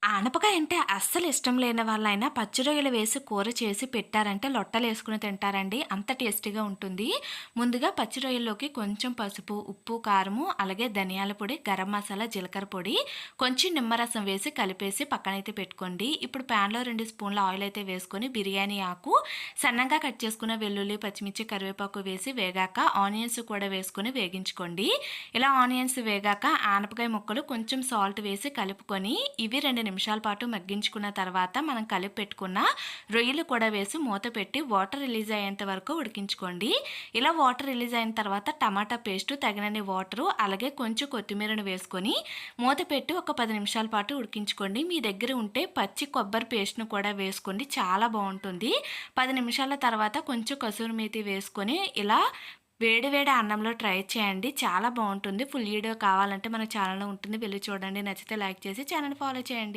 ఆనపకాయ అంటే అస్సలు ఇష్టం లేని వాళ్ళైనా పచ్చి రొయ్యలు వేసి కూర చేసి పెట్టారంటే లొట్టలేసుకొని తింటారండి. అంత టేస్టీగా ఉంటుంది. ముందుగా పచ్చి రొయ్యల్లోకి కొంచెం పసుపు, ఉప్పు, కారము, అలాగే ధనియాల పొడి, గరం మసాలా, జీలకర్ర పొడి, కొంచెం నిమ్మరసం వేసి కలిపేసి పక్కనైతే పెట్టుకోండి. ఇప్పుడు ప్యాన్‌లో 2 స్పూన్ల ఆయిల్ అయితే వేసుకొని బిర్యానీ ఆకు, సన్నగా కట్ చేసుకున్న వెల్లుల్లి, పచ్చిమిర్చి, కరివేపాకు వేసి వేగాక ఆనియన్స్ కూడా వేసుకొని వేగించుకోండి. ఇలా ఆనియన్స్ వేగాక ఆనపకాయ ముక్కలు కొంచెం సాల్ట్ వేసి కలుపుకొని ఇవి 2 నిమిషాల పాటు మగ్గించుకున్న తర్వాత మనం కలిపి పెట్టుకున్న రొయ్యలు కూడా వేసి మూత పెట్టి వాటర్ రిలీజ్ అయ్యేంత వరకు ఉడికించుకోండి. ఇలా వాటర్ రిలీజ్ అయిన తర్వాత టమాటా పేస్టు, తగినన్ని వాటరు, అలాగే కొంచెం కొత్తిమీరను వేసుకొని మూత పెట్టి ఒక 10 నిమిషాల పాటు ఉడికించుకోండి. మీ దగ్గర ఉంటే పచ్చి కొబ్బరి పేస్ట్‌ను కూడా వేసుకోండి. చాలా బావుంటుంది. 10 నిమిషాల తర్వాత కొంచెం కసూరి మేతి వేసుకొని ఇలా వేడి వేడి అన్నంలో ట్రై చేయండి. చాలా బావుంటుంది. ఫుల్ వీడియో కావాలంటే మన ఛానల్‌లో ఉంటుంది. వెళ్లి చూడండి. నచ్చితే లైక్ చేసి ఛానెల్ ఫాలో చేయండి.